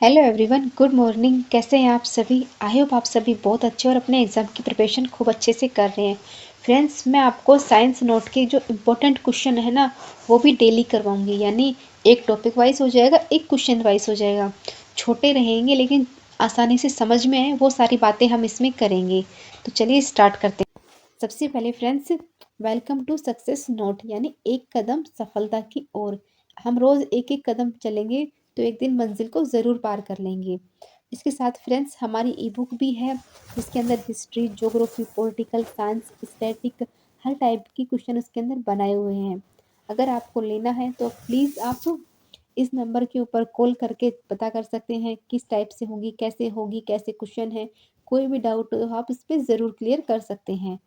Hello everyone, good morning. कैसे हैं आप सभी? आई होप आप सभी बहुत अच्छे और अपने एग्ज़ाम की प्रिपरेशन खूब अच्छे से कर रहे हैं। फ्रेंड्स, मैं आपको साइंस नोट के जो इम्पोर्टेंट क्वेश्चन है ना, वो भी डेली करवाऊंगी। यानी एक टॉपिक वाइज हो जाएगा, एक क्वेश्चन वाइज हो जाएगा। छोटे रहेंगे लेकिन आसानी से समझ में आए वो सारी बातें हम इसमें करेंगे। तो चलिए स्टार्ट करते हैं। सबसे पहले friends, welcome to success note, यानी एक कदम सफलता की ओर। हम रोज़ एक एक कदम चलेंगे तो एक दिन मंजिल को ज़रूर पार कर लेंगे। इसके साथ फ्रेंड्स हमारी ई बुक भी है, जिसके अंदर history, geography, political science, static, हर टाइप की क्वेश्चन उसके अंदर बनाए हुए हैं। अगर आपको लेना है तो प्लीज़ आप इस नंबर के ऊपर कॉल करके पता कर सकते हैं किस टाइप से होगी, कैसे क्वेश्चन है। कोई भी डाउट हो आप इस पर ज़रूर क्लियर कर सकते हैं।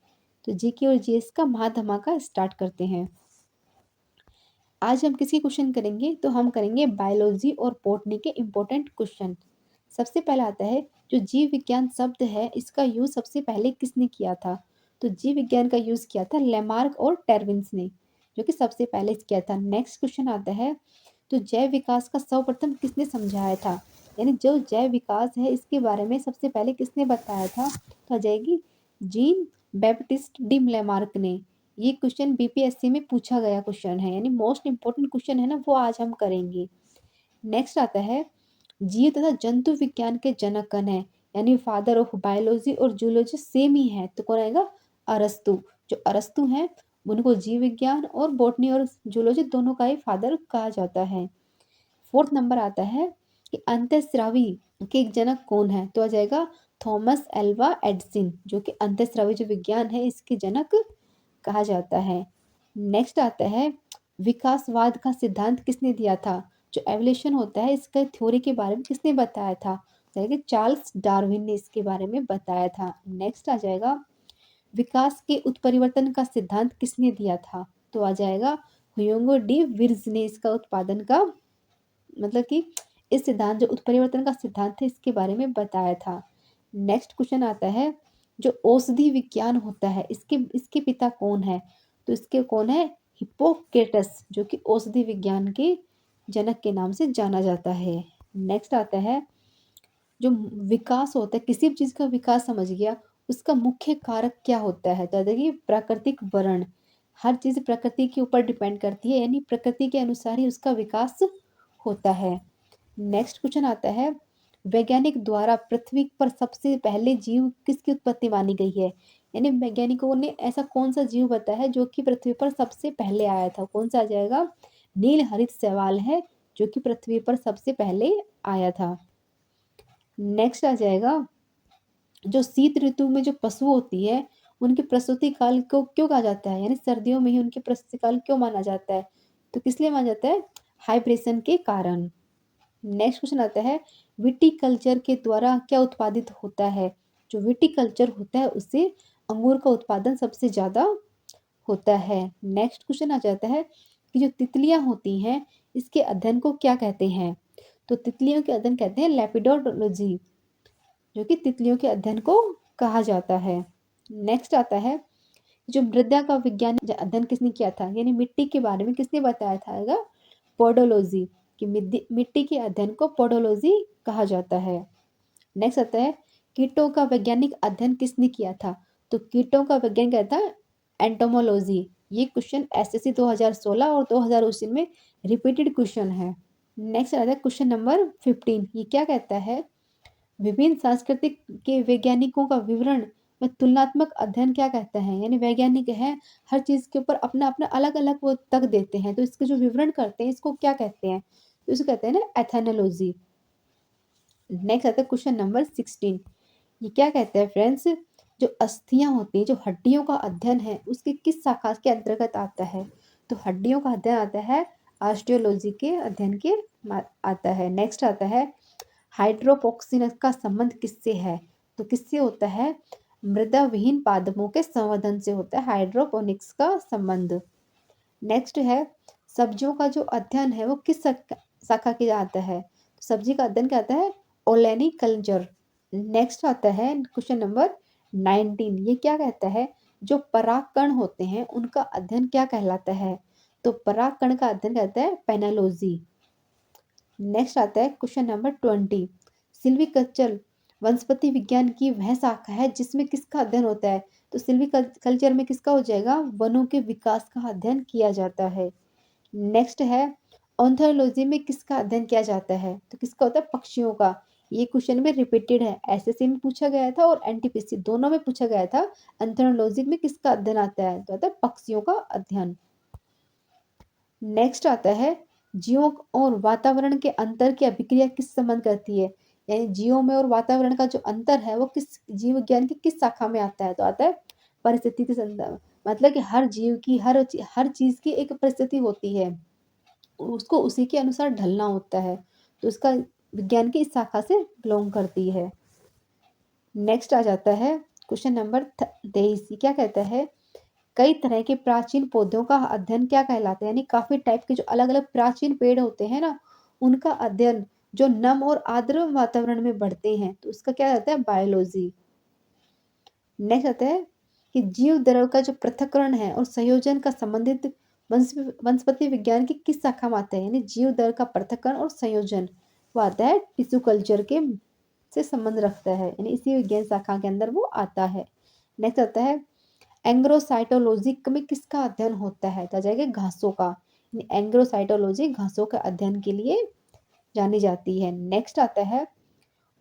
तो जीके और जीएस का महाधमाका स्टार्ट करते हैं। आज हम किसके क्वेश्चन करेंगे? तो हम करेंगे बायोलॉजी और बॉटनी के इम्पोर्टेंट क्वेश्चन। सबसे पहला आता है, जो जीव विज्ञान शब्द है इसका यूज सबसे पहले किसने किया था? तो जीव विज्ञान का यूज किया था लेमार्क और टर्विन्स ने, जो कि सबसे पहले किया था। नेक्स्ट क्वेश्चन आता है, तो जैव विकास का सर्वप्रथम किसने समझाया था? यानी जो जैव विकास है इसके बारे में सबसे पहले किसने बताया था? तो आ जाएगी जीन बैप्टिस्ट डी लेमार्क ने। ये क्वेश्चन बीपीएससी में पूछा गया क्वेश्चन है, यानी मोस्ट इंपॉर्टेंट क्वेश्चन है ना, वो आज हम करेंगे। नेक्स्ट आता है, जीव तथा जंतु विज्ञान के जनक कौन है? यानी फादर ऑफ बायोलॉजी और जूलॉजी सेम ही है, तो कौन आएगा? अरस्तु। जो अरस्तु हैं उनको जीव विज्ञान और बॉटनी और जूलॉजी दोनों का ही फादर कहा जाता है। फोर्थ नंबर आता है कि अंतःस्रावी के एक जनक कौन है? तो आ जाएगा थॉमस एल्वा एडिसन, जो कि अंतःस्रावी जो विज्ञान है इसके जनक कहा जाता है। नेक्स्ट आता है, विकासवाद का सिद्धांत किसने दिया था? जो एवोल्यूशन होता है इसका थ्योरी के बारे में किसने बताया था? जाएगा चार्ल्स डार्विन ने इसके बारे में बताया था। नेक्स्ट आ जाएगा, विकास के उत्परिवर्तन का सिद्धांत किसने दिया था? तो आ जाएगा ह्यूगो डी विर्ज ने इसका उत्पादन का मतलब कि इस सिद्धांत जो उत्परिवर्तन का सिद्धांत है इसके बारे में बताया था। नेक्स्ट क्वेश्चन आता है, जो औषधि विज्ञान होता है इसके इसके पिता कौन है? तो इसके कौन है? हिप्पोक्रेटस, जो कि औषधि विज्ञान के जनक के नाम से जाना जाता है। नेक्स्ट आता है, जो विकास होता है, किसी भी चीज़ का विकास समझ गया, उसका मुख्य कारक क्या होता है? तो देखिए प्राकृतिक वर्ण। हर चीज़ प्रकृति के ऊपर डिपेंड करती है, यानी प्रकृति के अनुसार ही उसका विकास होता है। नेक्स्ट क्वेश्चन आता है, वैज्ञानिक द्वारा पृथ्वी पर सबसे पहले जीव किसकी उत्पत्ति मानी गई है? यानी वैज्ञानिकों ने ऐसा कौन सा जीव बताया है जो कि पृथ्वी पर सबसे पहले आया था? कौन सा आ जाएगा? नील हरित शैवाल है, जो कि पृथ्वी पर सबसे पहले आया था। नेक्स्ट आ जाएगा, जो शीत ऋतु में जो पशु होती है उनके प्रसूति काल को क्यों कहा जाता है? यानी सर्दियों में ही उनके प्रसूति काल क्यों माना जाता है? तो किस लिए माना जाता है? हाइब्रेशन के कारण। नेक्स्ट क्वेश्चन आता है, विटीकल्चर के द्वारा क्या उत्पादित होता है? जो विटीकल्चर होता है उससे अंगूर का उत्पादन सबसे ज़्यादा होता है। नेक्स्ट क्वेश्चन आ जाता है कि जो तितलियां होती हैं इसके अध्ययन को क्या कहते हैं? तो तितलियों के अध्ययन कहते हैं लेपिडोलॉजी, जो कि तितलियों के अध्ययन को कहा जाता है। नेक्स्ट आता है, जो मृदा का विज्ञान अध्ययन किसने किया था? यानी मिट्टी के बारे में किसने बताया था? पोडोलॉजी, कि मिट्टी के अध्ययन को पोडोलॉजी कहा जाता है। नेक्स्ट आता है, कीटों का वैज्ञानिक अध्ययन किसने किया था? तो कीटों का वैज्ञानिक कहता है एंटोमोलॉजी। ये क्वेश्चन एसएससी 2016 और 2019 में रिपीटेड क्वेश्चन है। नेक्स्ट आता है क्वेश्चन नंबर 15। ये क्या कहता है, विभिन्न सांस्कृतिक के वैज्ञानिकों का विवरण में तुलनात्मक अध्ययन क्या कहता है? यानी वैज्ञानिक है हर चीज़ के ऊपर अपना अपना अलग अलग वो तक देते हैं, तो इसके जो विवरण करते हैं इसको क्या कहते हैं? तो इसको कहते हैं ना एथेनोलॉजी। नेक्स्ट आता है क्वेश्चन नंबर 16। ये क्या कहता है फ्रेंड्स, जो अस्थियां होती हैं, जो हड्डियों का अध्ययन है उसके किस शाखा के अंतर्गत आता है? तो हड्डियों का अध्ययन आता है ऑस्टियोलॉजी के अध्ययन के आता है। नेक्स्ट आता है, हाइड्रोपोक्सिन का संबंध किससे है? तो किससे होता है? मृदा विहीन पादपों के संवर्धन से होता है हाइड्रोपोनिक्स का संबंध। नेक्स्ट है, सब्जियों का जो अध्ययन है वो किस शाखा के आता है? सब्जी का अध्ययन क्या आता है? ओलेनी कल्चर। नेक्स्ट आता है क्वेश्चन नंबर 19। ये क्या कहता है, जो परागकण होते हैं उनका अध्ययन क्या कहलाता है? तो परागकण का अध्ययन कहता है पेनालॉजी। नेक्स्ट आता है क्वेश्चन नंबर 20। सिल्वीकल्चर वनस्पति विज्ञान की वह शाखा है जिसमें किसका अध्ययन होता है? तो सिल्वीकल्चर में किसका हो जाएगा? वनों के विकास का अध्ययन किया जाता है। नेक्स्ट है ऑन्थोलॉजी में किसका अध्ययन किया जाता है? तो किसका होता है? पक्षियों का। ये क्वेश्चन में रिपीटेड है, एसएससी में पूछा गया था और एनटीपीसी दोनों में पूछा गया था। ऑन्थोलॉजी में किसका अध्ययन आता है? तो आता है पक्षियों का अध्ययन। नेक्स्ट आता है जीवों और वातावरण के अंतर की अभिक्रिया किस संबंध करती है? यानी जीवों में और वातावरण का जो अंतर है वो किस जीव विज्ञान की किस शाखा में आता है? तो आता है परिस्थिति संदर्भ। मतलब कि हर जीव की हर चीज की एक परिस्थिति होती है, उसको उसी के अनुसार ढलना होता है, तो उसका विज्ञान की इस शाखा से बिलोंग करती है। नेक्स्ट आ जाता है क्वेश्चन नंबर 23। क्या कहता है? कई तरह के प्राचीन पौधों का अध्ययन क्या कहलाता है? यानी काफी टाइप के जो अलग अलग प्राचीन पेड़ होते हैं ना, उनका अध्ययन जो नम और आर्द्र वातावरण में बढ़ते हैं, तो उसका क्या कहता है? बायोलॉजी। नेक्स्ट आता है कि जीव द्रव का जो पृथक्करण है और संयोजन का संबंधित वनस्पति विज्ञान की किस शाखा में आता है? यानी जीव द्रव का पृथक्करण और संयोजन वो आता है टिश्यू कल्चर के से संबंध रखता है, यानी इसी विज्ञान शाखा के अंदर वो आता है। नेक्स्ट आता है एंग्रोसाइटोलॉजी में किसका अध्ययन होता है? तो आ जाएगा घासों का। एंग्रोसाइटोलॉजी घासों के अध्ययन के लिए जानी जाती है। नेक्स्ट आता है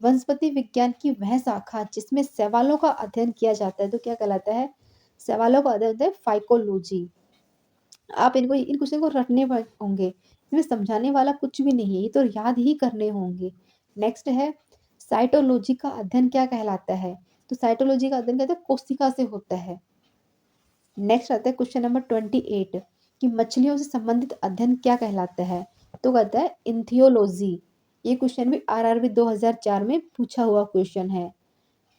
वनस्पति विज्ञान की वह शाखा जिसमें शैवालों का अध्ययन किया जाता है, तो क्या कहलाता है? शैवालों का अध्ययन होता है फाइकोलॉजी। आप इन क्वेश्चन को रटने होंगे, इसमें समझाने वाला कुछ भी नहीं है, ये तो याद ही करने होंगे। नेक्स्ट है साइटोलॉजी का अध्ययन क्या कहलाता है? तो साइटोलॉजी का अध्ययन कहते हैं कोशिका से होता है। नेक्स्ट आता है क्वेश्चन नंबर 28 कि मछलियों से संबंधित अध्ययन क्या कहलाता है? तो कहता है इंथियोलॉजी। ये क्वेश्चन भी आरआरबी 2004 में पूछा हुआ क्वेश्चन है।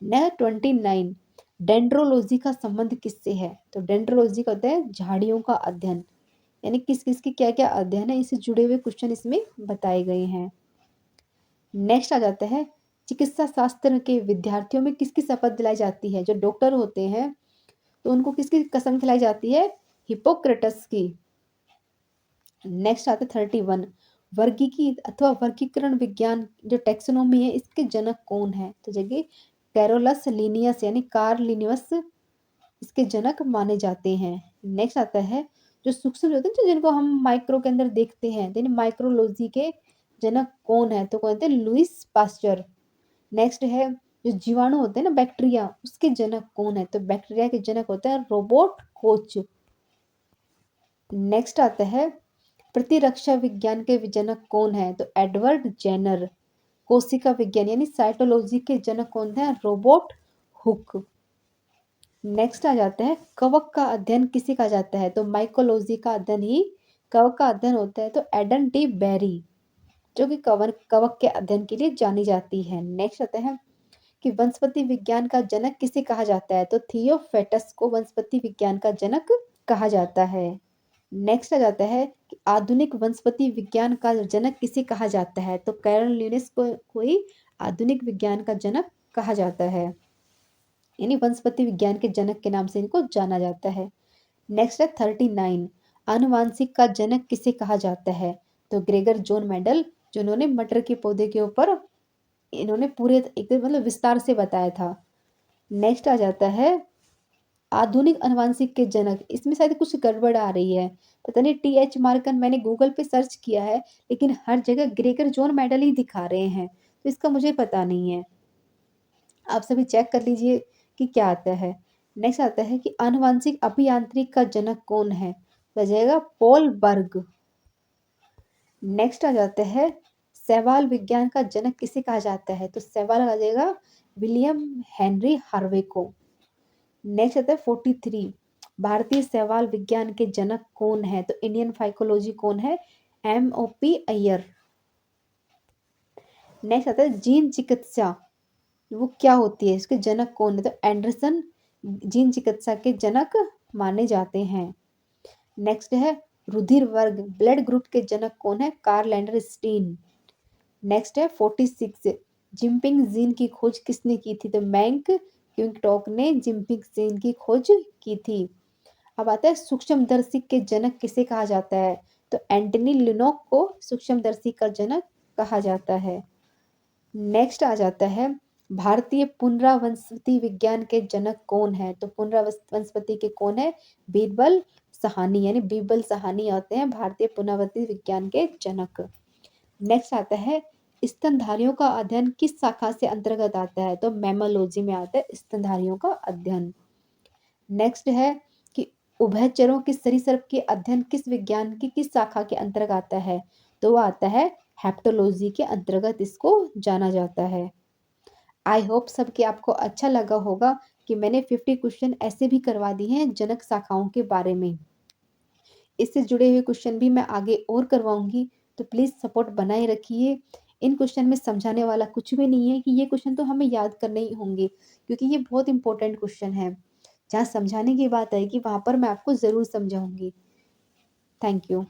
नेक्स्ट 29 डेंड्रोलॉजी का संबंध किससे है? तो डेंड्रोलॉजी का होता है झाड़ियों का अध्ययन, यानी किस किस की क्या क्या अध्ययन है, इससे जुड़े हुए क्वेश्चन इसमें बताए गए हैं। नेक्स्ट आ जाता है चिकित्सा शास्त्र के विद्यार्थियों में किसकी शपथ दिलाई जाती है? जो डॉक्टर होते हैं तो उनको किसकी कसम खिलाई जाती है? हिपोक्रेटस की। नेक्स्ट आता है 31 वर्गीकी अथवा वर्गीकरण विज्ञान जो टेक्सोनोमी है इसके जनक कौन है? तो जगह कैरोलस लिनियस यानी कार्ल लिनियस इसके जनक माने जाते हैं। नेक्स्ट आता है जो सूक्ष्म होते हैं तो जिनको हम माइक्रो के अंदर देखते हैं, यानी माइक्रोलॉजी के जनक कौन है? तो कहते हैं लुइस पास्चर। नेक्स्ट है जो जीवाणु होते हैं ना बैक्टीरिया, उसके जनक कौन है? तो बैक्टीरिया के जनक होते हैं रोबोट कोच। नेक्स्ट आता है प्रतिरक्षा विज्ञान के जनक कौन है? तो एडवर्ड जेनर। कोशिका विज्ञान यानी साइटोलॉजी के जनक कौन है? Robert Hooke. नेक्स्ट आ जाते हैं कवक का अध्ययन किसे कहा जाता है? तो माइकोलॉजी का अध्ययन ही कवक का अध्ययन होता है, तो एडन डी बेरी जो कि कवक के अध्ययन के लिए जानी जाती है। नेक्स्ट आता है कि वनस्पति विज्ञान का जनक किसे कहा जाता है? तो थियोफेटस को वनस्पति विज्ञान का जनक कहा जाता है। नेक्स्ट आ जाता है कि आधुनिक वनस्पति विज्ञान का जनक किसे कहा जाता है? तो कैरल ल्यूइस को ही आधुनिक विज्ञान का जनक कहा जाता है, यानी वनस्पति विज्ञान के जनक के नाम से इनको जाना जाता है। नेक्स्ट है 39 आनुवांशिक का जनक किसे कहा जाता है? तो ग्रेगर जॉन मेंडल जिन्होंने मटर के पौधे के ऊपर इन्होंने पूरे एकदम मतलब विस्तार से बताया था। नेक्स्ट आ जाता है आधुनिक आनुवांशिक के जनक, इसमें शायद कुछ गड़बड़ आ रही है, पता नहीं टीएच मार्कन मैंने गूगल पे सर्च किया है लेकिन हर जगह ग्रेगर जॉन मेंडल ही दिखा रहे हैं, तो इसका मुझे पता नहीं है, आप सभी चेक कर लीजिए कि क्या आता है। नेक्स्ट आता है कि आनुवांशिक अभियांत्रिक का जनक कौन है? तो आ जाएगा पॉल बर्ग। नेक्स्ट आ जाते हैं शैवाल विज्ञान का जनक किसे कहा जाता है? तो शैवाल आ जाएगा विलियम हेनरी हार्वे को। नेक्स्ट आता है 43 भारतीय शैवाल विज्ञान के जनक कौन है? तो इंडियन फाइकोलॉजी कौन है? एमओपी अय्यर। नेक्स्ट आता है जीन चिकित्सा वो क्या होती है, इसके जनक कौन है? तो एंडरसन जीन चिकित्सा के जनक माने जाते हैं। नेक्स्ट है रुधिर वर्ग ब्लड ग्रुप के जनक कौन है? कार्ल एंडरस्टीन। नेक्स्ट है 46 जिम्पिंग जीन की खोज किसने की थी? तो मैंक क्विंटॉक ने जिम्पिंग जीन की खोज की थी। अब आता है सूक्ष्मदर्शी के जनक किसे कहा जाता है? तो एंटनी लिनोक को सूक्ष्मदर्शी का जनक कहा जाता है? नेक्स्ट आ जाता है भारतीय पुनरावृत्ति विज्ञान के जनक कौन है? तो पुनरावृत्ति के कौन है? बीरबल सहानी, यानी बीरबल सहानी होते हैं भारतीय पुनरावृत्ति विज्ञान के जनक। नेक्स्ट आता है स्तनधारियों का अध्ययन किस शाखा से अंतर्गत आता है? तो मैमोलॉजी में आता है स्तनधारियों का अध्ययन। नेक्स्ट है कि उभयचरों के सरीसृप के अध्ययन किस विज्ञान की किस शाखा के अंतर्गत आता है? तो वो आता है हेप्टोलॉजी के अंतर्गत इसको जाना जाता है। आई होप सब कि आपको अच्छा लगा होगा कि मैंने 50 क्वेश्चन ऐसे भी करवा दिए हैं जनक शाखाओं के बारे में। इससे जुड़े हुए क्वेश्चन भी मैं आगे और करवाऊंगी, तो प्लीज़ सपोर्ट बनाए रखिए। इन क्वेश्चन में समझाने वाला कुछ भी नहीं है कि ये क्वेश्चन तो हमें याद करने ही होंगे, क्योंकि ये बहुत इंपॉर्टेंट क्वेश्चन है। जहाँ समझाने की बात आएगी वहाँ पर मैं आपको ज़रूर समझाऊंगी। Thank you.